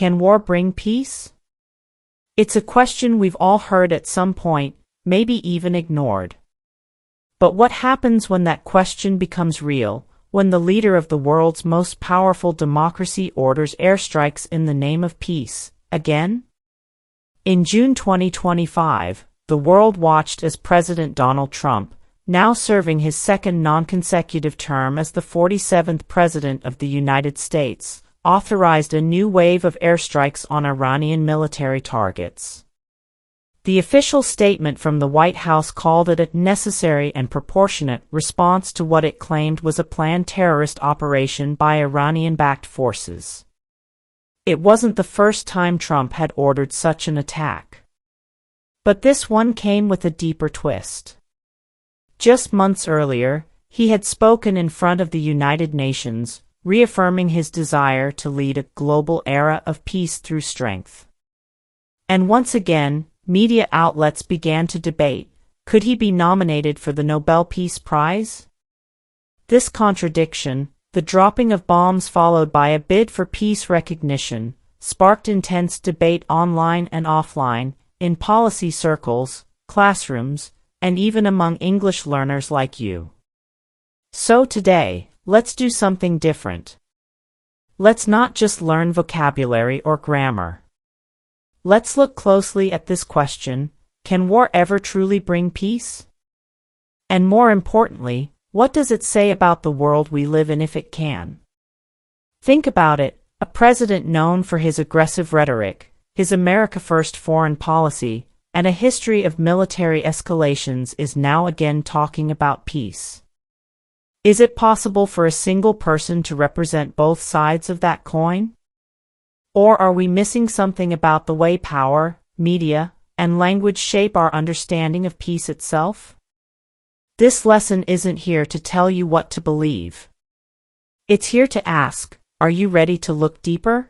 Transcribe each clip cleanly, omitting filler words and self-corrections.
Can war bring peace? It's a question we've all heard at some point, maybe even ignored. But what happens when that question becomes real, when the leader of the world's most powerful democracy orders airstrikes in the name of peace, again? In June 2025, the world watched as President Donald Trump, now serving his second non-consecutive term as the 47th President of the United States, authorized a new wave of airstrikes on Iranian military targets. The official statement from the White House called it a necessary and proportionate response to what it claimed was a planned terrorist operation by Iranian-backed forces. It wasn't the first time Trump had ordered such an attack. But this one came with a deeper twist. Just months earlier, he had spoken in front of the United Nations, reaffirming his desire to lead a global era of peace through strength. And once again, media outlets began to debate, could he be nominated for the Nobel Peace Prize? This contradiction, the dropping of bombs followed by a bid for peace recognition, sparked intense debate online and offline, in policy circles, classrooms, and even among English learners like you. So today, let's do something different. Let's not just learn vocabulary or grammar. Let's look closely at this question: can war ever truly bring peace? And more importantly, what does it say about the world we live in if it can? Think about it, a president known for his aggressive rhetoric, his America First foreign policy, and a history of military escalations is now again talking about peace. Is it possible for a single person to represent both sides of that coin? Or are we missing something about the way power, media, and language shape our understanding of peace itself? This lesson isn't here to tell you what to believe. It's here to ask, are you ready to look deeper?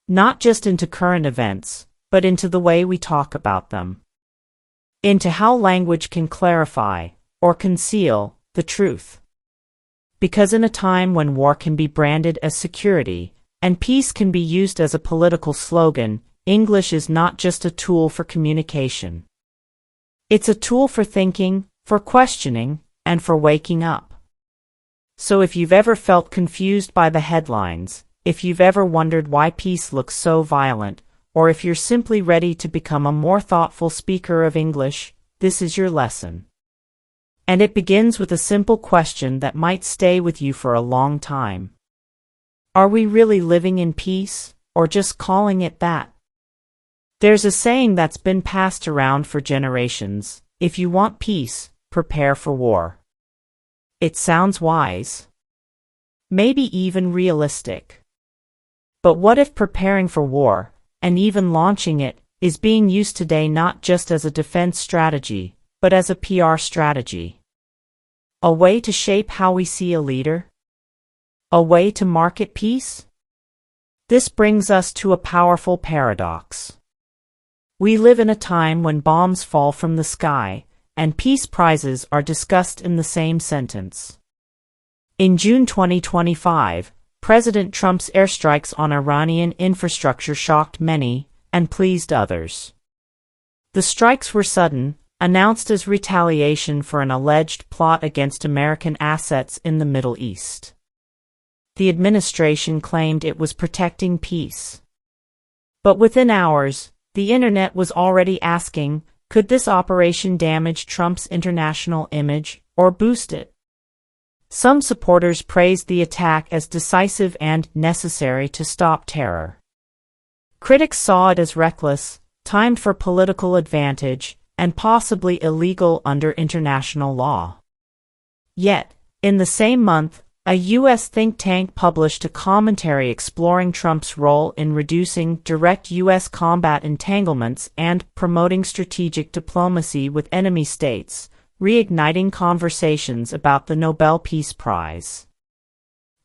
Not just into current events, but into the way we talk about them. Into how language can clarify, or conceal, the truth. Because in a time when war can be branded as security, and peace can be used as a political slogan, English is not just a tool for communication. It's a tool for thinking, for questioning, and for waking up. So if you've ever felt confused by the headlines, if you've ever wondered why peace looks so violent, or if you're simply ready to become a more thoughtful speaker of English, this is your lesson. And it begins with a simple question that might stay with you for a long time. Are we really living in peace, or just calling it that? There's a saying that's been passed around for generations: if you want peace, prepare for war. It sounds wise. Maybe even realistic. But what if preparing for war, and even launching it, is being used today not just as a defense strategy, but as a PR strategy? A way to shape how we see a leader? A way to market peace? This brings us to a powerful paradox. We live in a time when bombs fall from the sky, and peace prizes are discussed in the same sentence. In June 2025, President Trump's airstrikes on Iranian infrastructure shocked many, and pleased others. The strikes were sudden, announced as retaliation for an alleged plot against American assets in the Middle East. The administration claimed it was protecting peace. But within hours, the internet was already asking, could this operation damage Trump's international image, or boost it? Some supporters praised the attack as decisive and necessary to stop terror. Critics saw it as reckless, timed for political advantage, and possibly illegal under international law. Yet, in the same month, a U.S. think tank published a commentary exploring Trump's role in reducing direct U.S. combat entanglements and promoting strategic diplomacy with enemy states, reigniting conversations about the Nobel Peace Prize.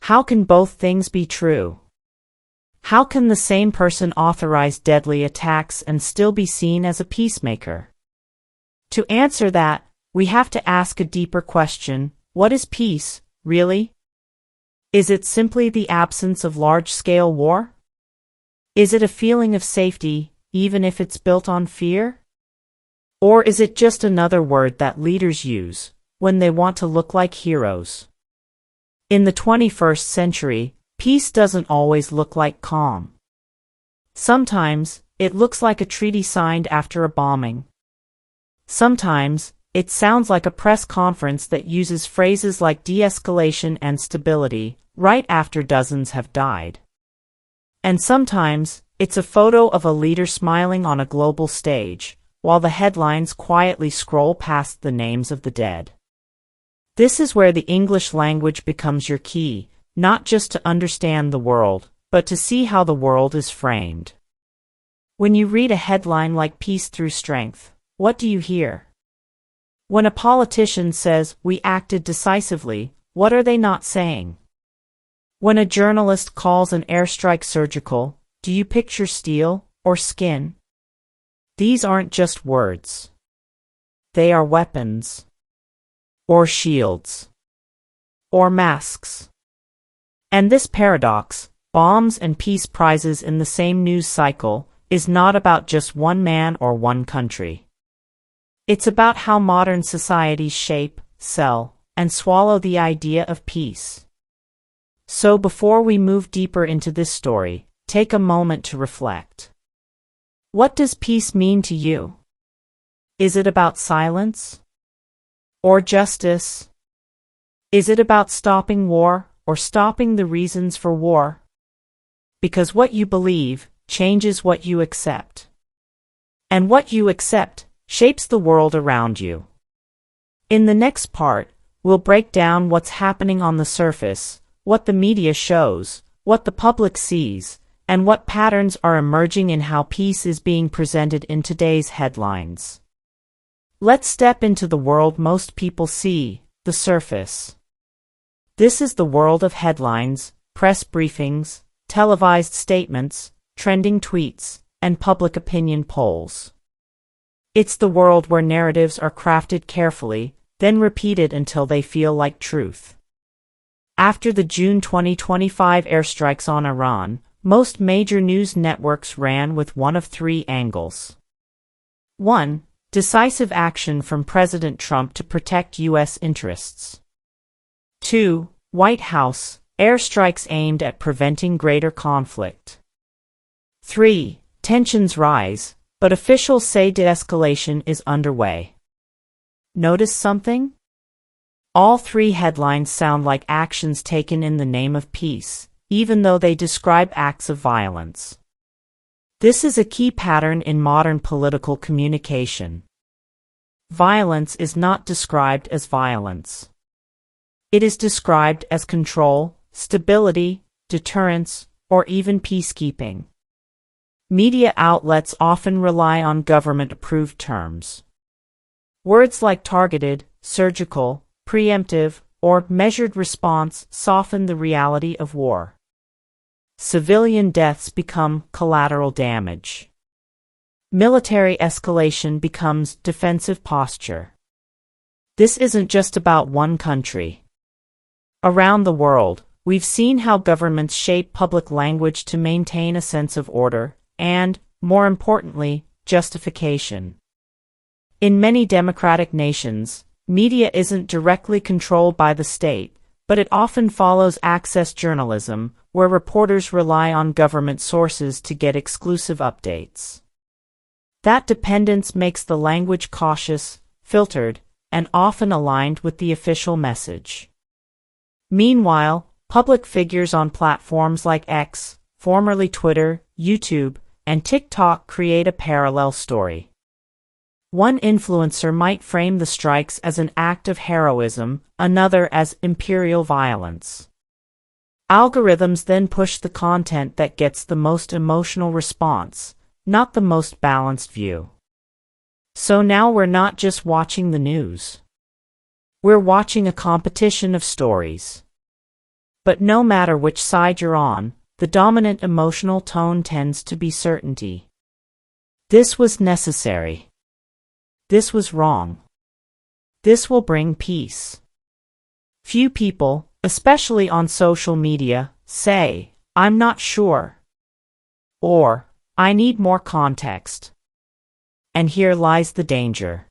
How can both things be true? How can the same person authorize deadly attacks and still be seen as a peacemaker? To answer that, we have to ask a deeper question: what is peace, really? Is it simply the absence of large-scale war? Is it a feeling of safety, even if it's built on fear? Or is it just another word that leaders use when they want to look like heroes? In the 21st century, peace doesn't always look like calm. Sometimes, it looks like a treaty signed after a bombing. Sometimes, it sounds like a press conference that uses phrases like de-escalation and stability right after dozens have died. And sometimes, it's a photo of a leader smiling on a global stage, while the headlines quietly scroll past the names of the dead. This is where the English language becomes your key, not just to understand the world, but to see how the world is framed. When you read a headline like Peace Through Strength, what do you hear? When a politician says, "We acted decisively," what are they not saying? When a journalist calls an airstrike surgical, do you picture steel or skin? These aren't just words. They are weapons. Or shields. Or masks. And this paradox, bombs and peace prizes in the same news cycle, is not about just one man or one country. It's about how modern societies shape, sell, and swallow the idea of peace. So before we move deeper into this story, take a moment to reflect. What does peace mean to you? Is it about silence? Or justice? Is it about stopping war, or stopping the reasons for war? Because what you believe changes what you accept. And what you accept shapes the world around you. In the next part, we'll break down what's happening on the surface, what the media shows, what the public sees, and what patterns are emerging in how peace is being presented in today's headlines. Let's step into the world most people see, the surface. This is the world of headlines, press briefings, televised statements, trending tweets, and public opinion polls. It's the world where narratives are crafted carefully, then repeated until they feel like truth. After the June 2025 airstrikes on Iran, most major news networks ran with one of three angles. 1. Decisive action from President Trump to protect U.S. interests. 2. White House, airstrikes aimed at preventing greater conflict. 3. Tensions rise, but officials say de-escalation is underway. Notice something? All three headlines sound like actions taken in the name of peace, even though they describe acts of violence. This is a key pattern in modern political communication. Violence is not described as violence. It is described as control, stability, deterrence, or even peacekeeping. Media outlets often rely on government-approved terms. Words like targeted, surgical, preemptive, or measured response soften the reality of war. Civilian deaths become collateral damage. Military escalation becomes defensive posture. This isn't just about one country. Around the world, we've seen how governments shape public language to maintain a sense of order and, more importantly, justification. In many democratic nations, media isn't directly controlled by the state, but it often follows access journalism, where reporters rely on government sources to get exclusive updates. That dependence makes the language cautious, filtered, and often aligned with the official message. Meanwhile, public figures on platforms like X, formerly Twitter, YouTube, and TikTok create a parallel story. One influencer might frame the strikes as an act of heroism, another as imperial violence. Algorithms then push the content that gets the most emotional response, not the most balanced view. So now we're not just watching the news. We're watching a competition of stories. But no matter which side you're on, the dominant emotional tone tends to be certainty. This was necessary. This was wrong. This will bring peace. Few people, especially on social media, say, "I'm not sure." Or, I need more context. And here lies the danger.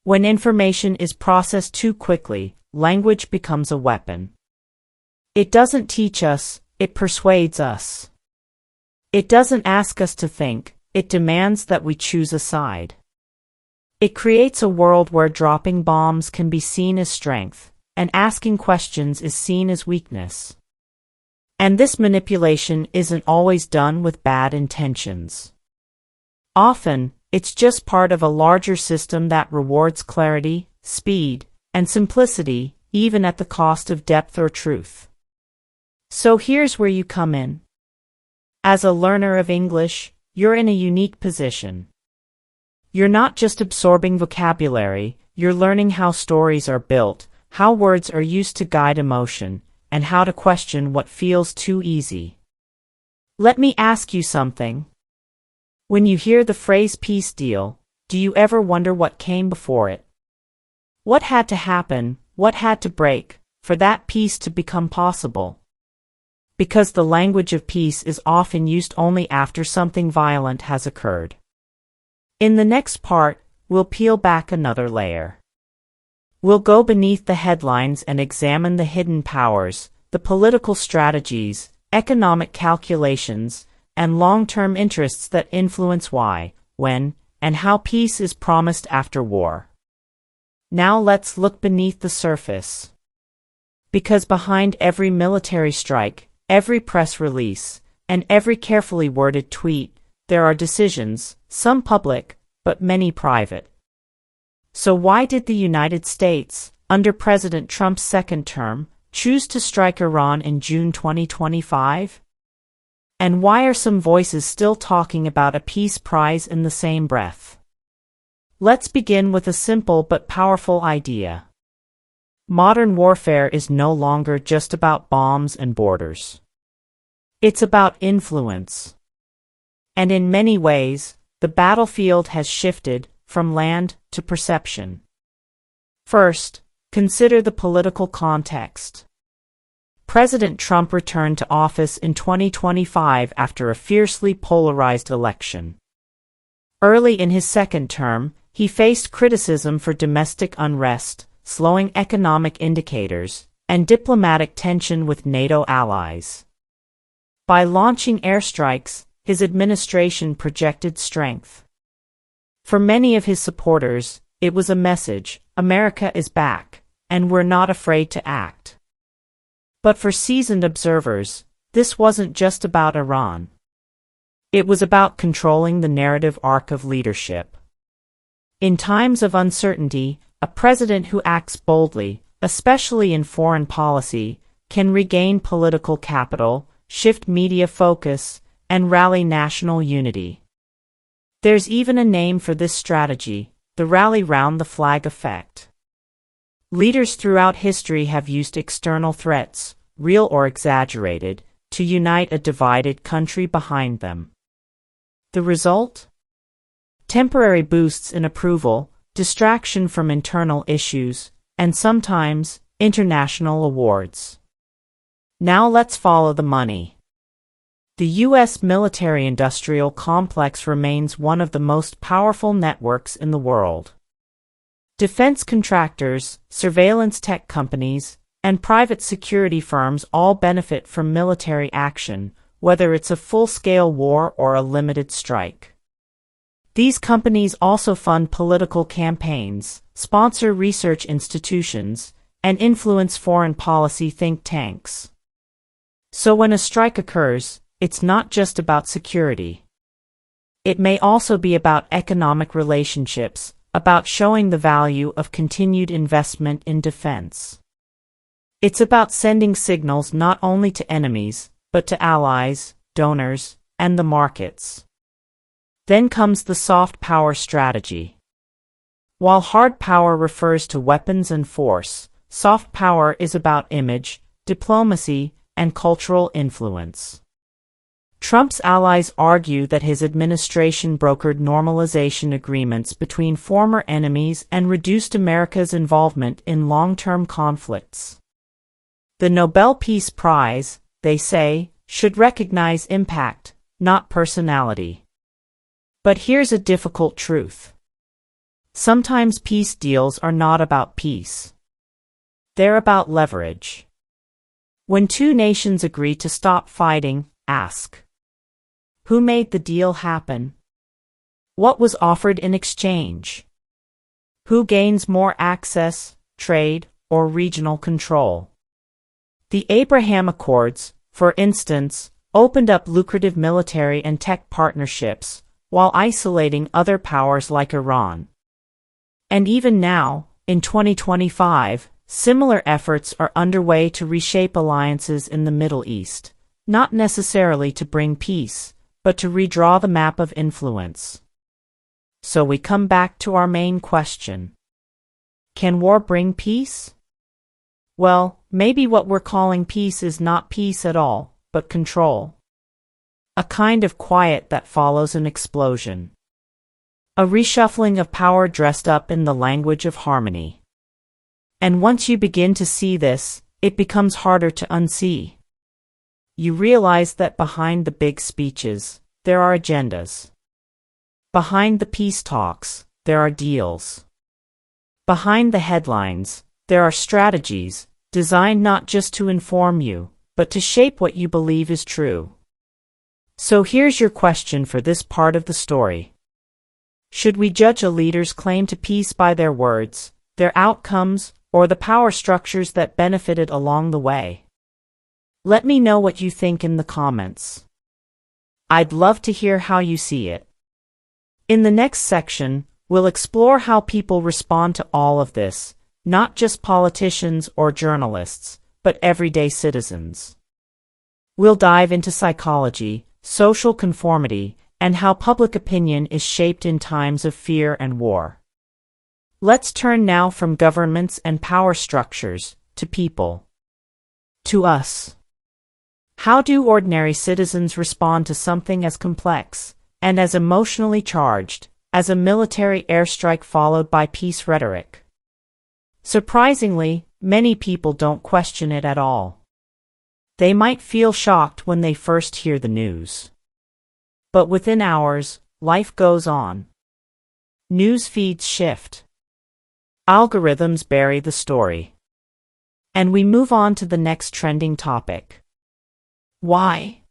When information is processed too quickly, language becomes a weapon. It doesn't teach us, it persuades us. It doesn't ask us to think, it demands that we choose a side. It creates a world where dropping bombs can be seen as strength, and asking questions is seen as weakness. And this manipulation isn't always done with bad intentions. Often, it's just part of a larger system that rewards clarity, speed, and simplicity, even at the cost of depth or truth. So here's where you come in. As a learner of English, you're in a unique position. You're not just absorbing vocabulary, you're learning how stories are built, how words are used to guide emotion, and how to question what feels too easy. Let me ask you something. When you hear the phrase peace deal, do you ever wonder what came before it? What had to happen, what had to break, for that peace to become possible? Because the language of peace is often used only after something violent has occurred. In the next part, we'll peel back another layer. We'll go beneath the headlines and examine the hidden powers, the political strategies, economic calculations, and long-term interests that influence why, when, and how peace is promised after war. Now let's look beneath the surface. Because behind every military strike, every press release, and every carefully worded tweet, there are decisions, some public, but many private. So why did the United States, under President Trump's second term, choose to strike Iran in June 2025? And why are some voices still talking about a peace prize in the same breath? Let's begin with a simple but powerful idea. Modern warfare is no longer just about bombs and borders. It's about influence. And in many ways, the battlefield has shifted from land to perception. First, consider the political context. President Trump returned to office in 2025 after a fiercely polarized election. Early in his second term, he faced criticism for domestic unrest, slowing economic indicators, and diplomatic tension with NATO allies. By launching airstrikes, his administration projected strength. For many of his supporters, it was a message: America is back, and we're not afraid to act. But for seasoned observers, this wasn't just about Iran. It was about controlling the narrative arc of leadership. In times of uncertainty, a president who acts boldly, especially in foreign policy, can regain political capital, shift media focus, and rally national unity. There's even a name for this strategy: the rally round the flag effect. Leaders throughout history have used external threats, real or exaggerated, to unite a divided country behind them. The result? Temporary boosts in approval, distraction from internal issues, and sometimes, international awards. Now let's follow the money. The U.S. military-industrial complex remains one of the most powerful networks in the world. Defense contractors, surveillance tech companies, and private security firms all benefit from military action, whether it's a full-scale war or a limited strike. These companies also fund political campaigns, sponsor research institutions, and influence foreign policy think tanks. So when a strike occurs, it's not just about security. It may also be about economic relationships, about showing the value of continued investment in defense. It's about sending signals not only to enemies, but to allies, donors, and the markets. Then comes the soft power strategy. While hard power refers to weapons and force, soft power is about image, diplomacy, and cultural influence. Trump's allies argue that his administration brokered normalization agreements between former enemies and reduced America's involvement in long-term conflicts. The Nobel Peace Prize, they say, should recognize impact, not personality. But here's a difficult truth. Sometimes peace deals are not about peace. They're about leverage. When two nations agree to stop fighting, ask, who made the deal happen? What was offered in exchange? Who gains more access, trade, or regional control? The Abraham Accords, for instance, opened up lucrative military and tech partnerships, while isolating other powers like Iran. And even now, in 2025, similar efforts are underway to reshape alliances in the Middle East, not necessarily to bring peace, but to redraw the map of influence. So we come back to our main question. Can war bring peace? Well, maybe what we're calling peace is not peace at all, but control. A kind of quiet that follows an explosion. A reshuffling of power dressed up in the language of harmony. And once you begin to see this, it becomes harder to unsee. You realize that behind the big speeches, there are agendas. Behind the peace talks, there are deals. Behind the headlines, there are strategies, designed not just to inform you, but to shape what you believe is true. So here's your question for this part of the story. Should we judge a leader's claim to peace by their words, their outcomes, or the power structures that benefited along the way? Let me know what you think in the comments. I'd love to hear how you see it. In the next section, we'll explore how people respond to all of this, not just politicians or journalists, but everyday citizens. We'll dive into psychology, social conformity, and how public opinion is shaped in times of fear and war. Let's turn now from governments and power structures to people. To us. How do ordinary citizens respond to something as complex and as emotionally charged as a military airstrike followed by peace rhetoric? Surprisingly, many people don't question it at all. They might feel shocked when they first hear the news. But within hours, life goes on. News feeds shift. Algorithms bury the story. And we move on to the next trending topic. Why?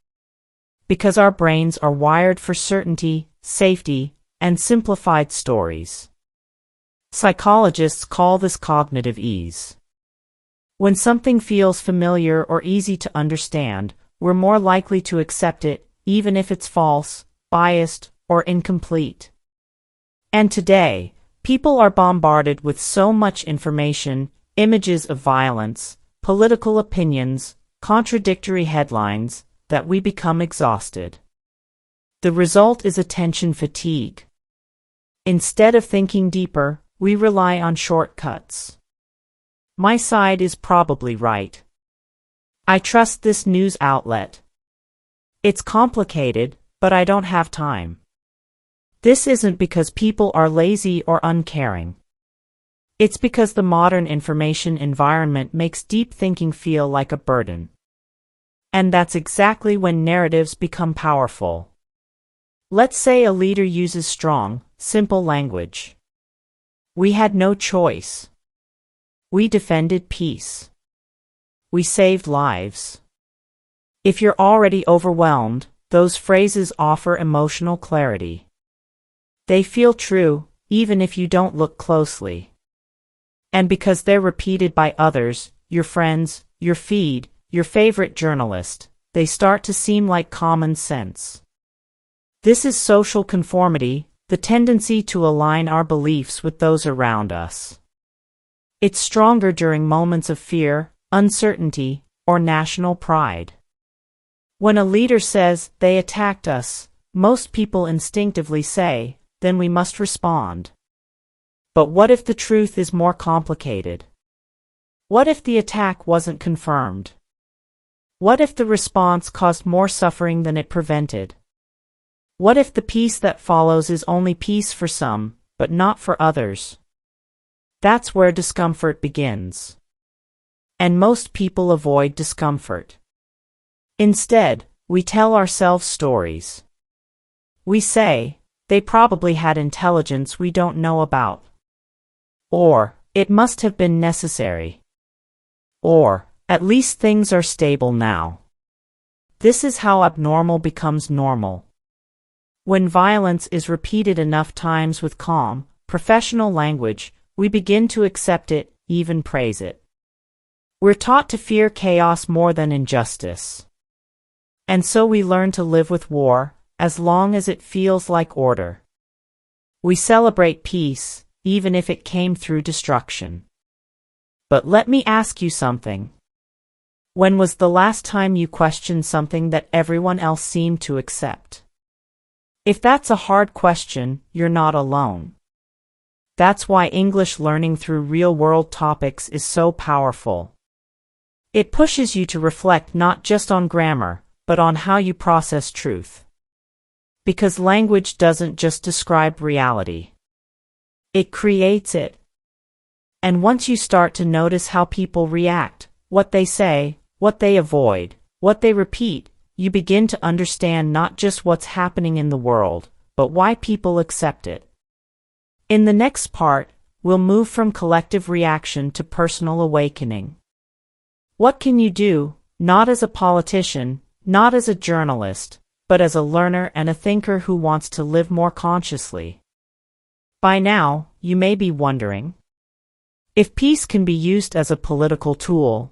Because our brains are wired for certainty, safety, and simplified stories. Psychologists call this cognitive ease. When something feels familiar or easy to understand, we're more likely to accept it, even if it's false, biased, or incomplete. And today, people are bombarded with so much information, images of violence, political opinions, contradictory headlines, that we become exhausted. The result is attention fatigue. Instead of thinking deeper, we rely on shortcuts. My side is probably right. I trust this news outlet. It's complicated, but I don't have time. This isn't because people are lazy or uncaring. It's because the modern information environment makes deep thinking feel like a burden. And that's exactly when narratives become powerful. Let's say a leader uses strong, simple language. We had no choice. We defended peace. We saved lives. If you're already overwhelmed, those phrases offer emotional clarity. They feel true, even if you don't look closely. And because they're repeated by others, your friends, your feed, your favorite journalist, they start to seem like common sense. This is social conformity, the tendency to align our beliefs with those around us. It's stronger during moments of fear, uncertainty, or national pride. When a leader says, "They attacked us," most people instinctively say, "Then we must respond." But what if the truth is more complicated? What if the attack wasn't confirmed? What if the response caused more suffering than it prevented? What if the peace that follows is only peace for some, but not for others? That's where discomfort begins. And most people avoid discomfort. Instead, we tell ourselves stories. We say, they probably had intelligence we don't know about. Or, it must have been necessary. Or, at least things are stable now. This is how abnormal becomes normal. When violence is repeated enough times with calm, professional language, we begin to accept it, even praise it. We're taught to fear chaos more than injustice. And so we learn to live with war, as long as it feels like order. We celebrate peace, even if it came through destruction. But let me ask you something. When was the last time you questioned something that everyone else seemed to accept? If that's a hard question, you're not alone. That's why English learning through real-world topics is so powerful. It pushes you to reflect not just on grammar, but on how you process truth. Because language doesn't just describe reality. It creates it. And once you start to notice how people react, what they say, what they avoid, what they repeat, you begin to understand not just what's happening in the world, but why people accept it. In the next part, we'll move from collective reaction to personal awakening. What can you do, not as a politician, not as a journalist, but as a learner and a thinker who wants to live more consciously? By now, you may be wondering, if peace can be used as a political tool,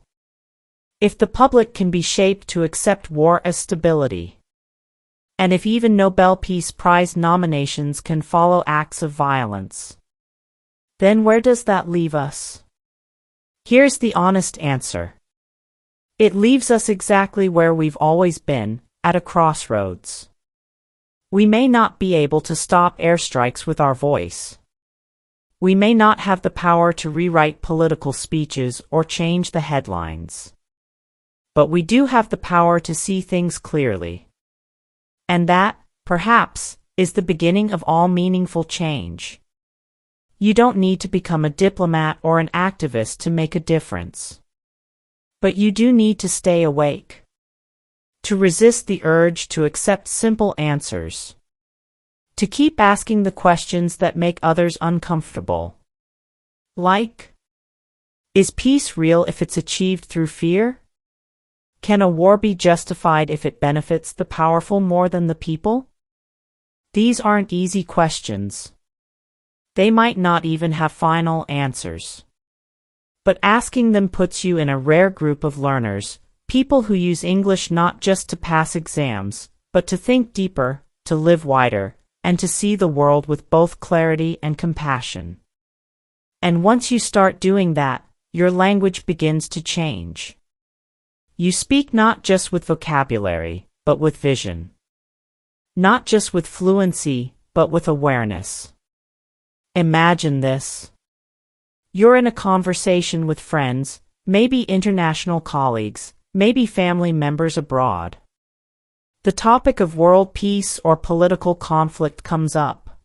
if the public can be shaped to accept war as stability, and if even Nobel Peace Prize nominations can follow acts of violence, then where does that leave us? Here's the honest answer. It leaves us exactly where we've always been, at a crossroads. We may not be able to stop airstrikes with our voice. We may not have the power to rewrite political speeches or change the headlines. But we do have the power to see things clearly. And that, perhaps, is the beginning of all meaningful change. You don't need to become a diplomat or an activist to make a difference. But you do need to stay awake. To resist the urge to accept simple answers. To keep asking the questions that make others uncomfortable. Like, is peace real if it's achieved through fear? Can a war be justified if it benefits the powerful more than the people? These aren't easy questions. They might not even have final answers. But asking them puts you in a rare group of learners, people who use English not just to pass exams, but to think deeper, to live wider, and to see the world with both clarity and compassion. And once you start doing that, your language begins to change. You speak not just with vocabulary, but with vision. Not just with fluency, but with awareness. Imagine this. You're in a conversation with friends, maybe international colleagues, maybe family members abroad. The topic of world peace or political conflict comes up.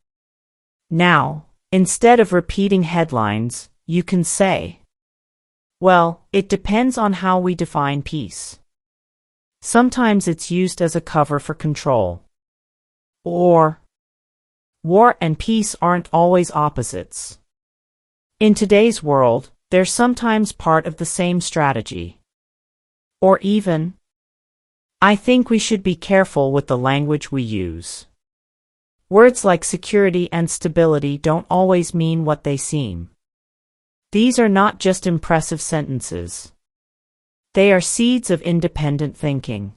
Now, instead of repeating headlines, you can say, well, it depends on how we define peace. Sometimes it's used as a cover for control. Or, war and peace aren't always opposites. In today's world, they're sometimes part of the same strategy. Or even, I think we should be careful with the language we use. Words like security and stability don't always mean what they seem. These are not just impressive sentences. They are seeds of independent thinking.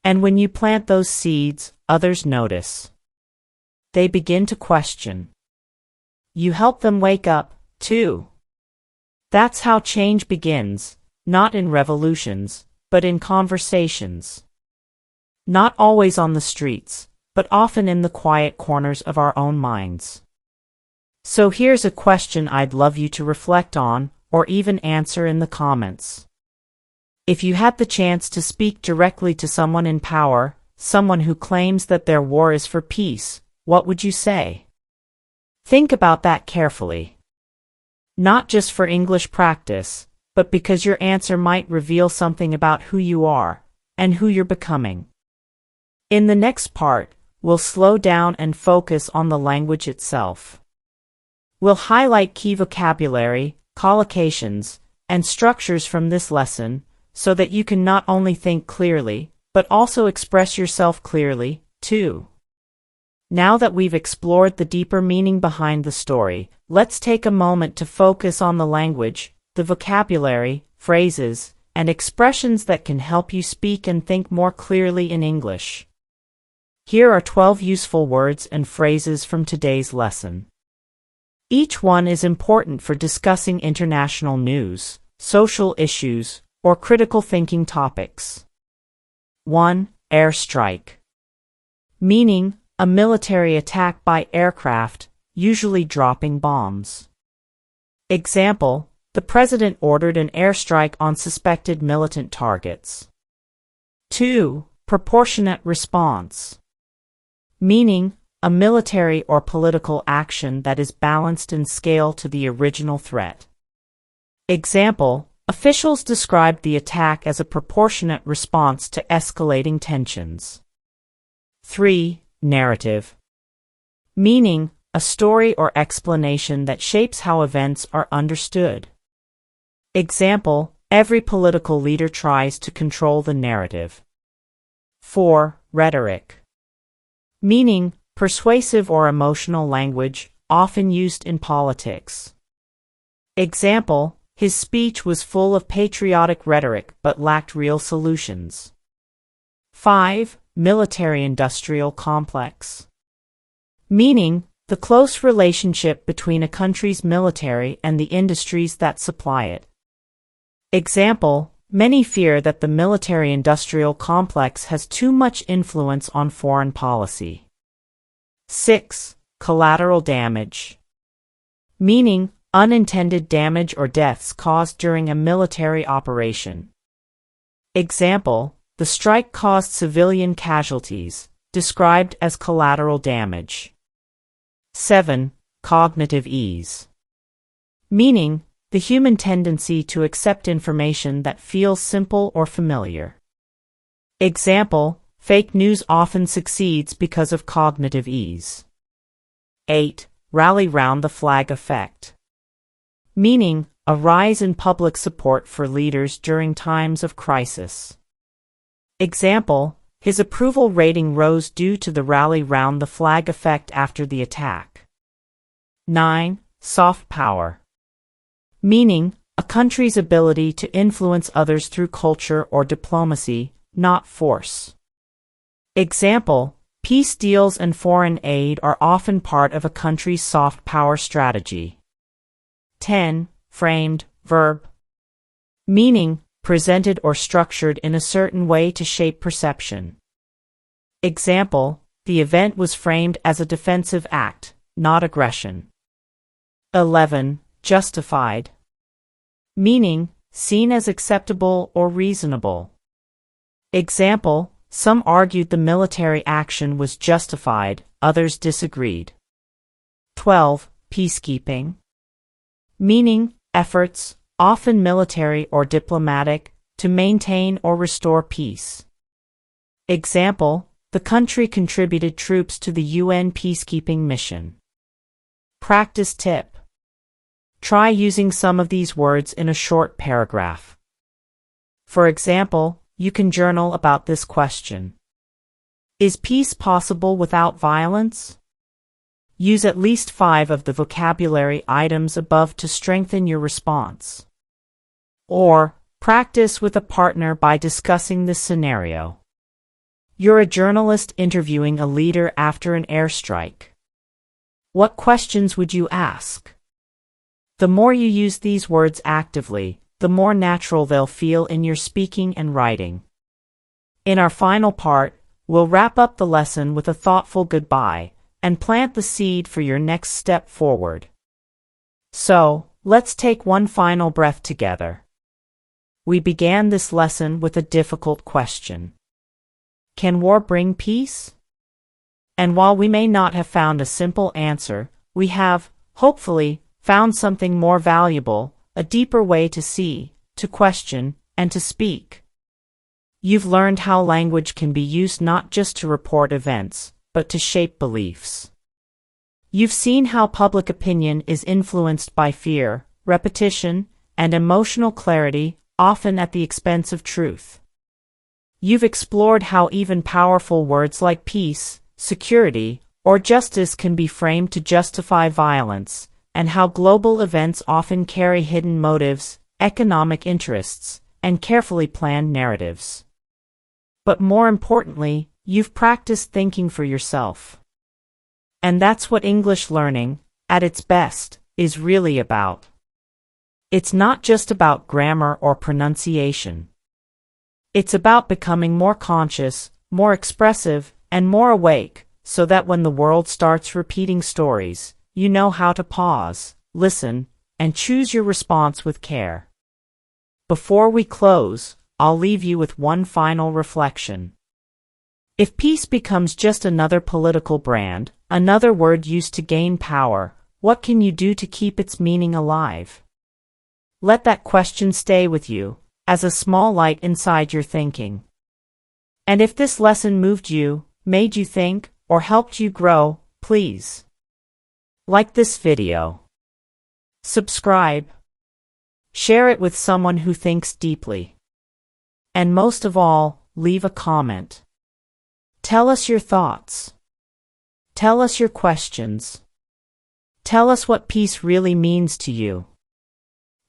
And when you plant those seeds, others notice. They begin to question. You help them wake up, too. That's how change begins, not in revolutions, but in conversations. Not always on the streets, but often in the quiet corners of our own minds. So here's a question I'd love you to reflect on, or even answer in the comments. If you had the chance to speak directly to someone in power, someone who claims that their war is for peace, what would you say? Think about that carefully. Not just for English practice, but because your answer might reveal something about who you are, and who you're becoming. In the next part, we'll slow down and focus on the language itself. We'll highlight key vocabulary, collocations, and structures from this lesson so that you can not only think clearly, but also express yourself clearly, too. Now that we've explored the deeper meaning behind the story, let's take a moment to focus on the language, the vocabulary, phrases, and expressions that can help you speak and think more clearly in English. Here are 12 useful words and phrases from today's lesson. Each one is important for discussing international news, social issues, or critical thinking topics. 1. Airstrike. Meaning, a military attack by aircraft, usually dropping bombs. Example, the president ordered an airstrike on suspected militant targets. 2. Proportionate response. Meaning, a military or political action that is balanced in scale to the original threat. Example, officials described the attack as a proportionate response to escalating tensions. 3. Narrative. Meaning, a story or explanation that shapes how events are understood. Example, every political leader tries to control the narrative. 4. Rhetoric. Meaning, persuasive or emotional language, often used in politics. Example, his speech was full of patriotic rhetoric but lacked real solutions. 5. Military-industrial complex. Meaning, the close relationship between a country's military and the industries that supply it. Example, many fear that the military-industrial complex has too much influence on foreign policy. 6. Collateral damage. Meaning, unintended damage or deaths caused during a military operation. Example, the strike caused civilian casualties, described as collateral damage. 7. Cognitive ease. Meaning, the human tendency to accept information that feels simple or familiar. Example, fake news often succeeds because of cognitive ease. 8. Rally round the flag effect. Meaning, a rise in public support for leaders during times of crisis. Example, his approval rating rose due to the rally round the flag effect after the attack. 9. Soft power. Meaning, a country's ability to influence others through culture or diplomacy, not force. Example, peace deals and foreign aid are often part of a country's soft power strategy. 10. Framed verb. Meaning, presented or structured in a certain way to shape perception. Example, the event was framed as a defensive act, not aggression. 11. Justified. Meaning, seen as acceptable or reasonable. Example, some argued the military action was justified, others disagreed. 12. Peacekeeping. Meaning, efforts, often military or diplomatic, to maintain or restore peace. Example, the country contributed troops to the UN peacekeeping mission. Practice tip. Try using some of these words in a short paragraph. For example, you can journal about this question. Is peace possible without violence? Use at least 5 of the vocabulary items above to strengthen your response. Or, practice with a partner by discussing this scenario. You're a journalist interviewing a leader after an airstrike. What questions would you ask? The more you use these words actively, the more natural they'll feel in your speaking and writing. In our final part, we'll wrap up the lesson with a thoughtful goodbye and plant the seed for your next step forward. So, let's take one final breath together. We began this lesson with a difficult question. Can war bring peace? And while we may not have found a simple answer, we have, hopefully, found something more valuable, a deeper way to see, to question, and to speak. You've learned how language can be used not just to report events, but to shape beliefs. You've seen how public opinion is influenced by fear, repetition, and emotional clarity, often at the expense of truth. You've explored how even powerful words like peace, security, or justice can be framed to justify violence, and how global events often carry hidden motives, economic interests, and carefully planned narratives. But more importantly, you've practiced thinking for yourself. And that's what English learning, at its best, is really about. It's not just about grammar or pronunciation. It's about becoming more conscious, more expressive, and more awake, so that when the world starts repeating stories, you know how to pause, listen, and choose your response with care. Before we close, I'll leave you with one final reflection. If peace becomes just another political brand, another word used to gain power, what can you do to keep its meaning alive? Let that question stay with you, as a small light inside your thinking. And if this lesson moved you, made you think, or helped you grow, please like this video. Subscribe. Share it with someone who thinks deeply. And most of all, leave a comment. Tell us your thoughts. Tell us your questions. Tell us what peace really means to you.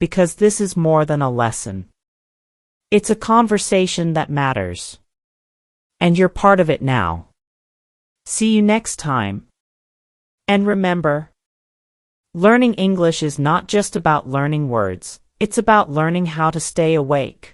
Because this is more than a lesson. It's a conversation that matters. And you're part of it now. See you next time. And remember, learning English is not just about learning words, it's about learning how to stay awake.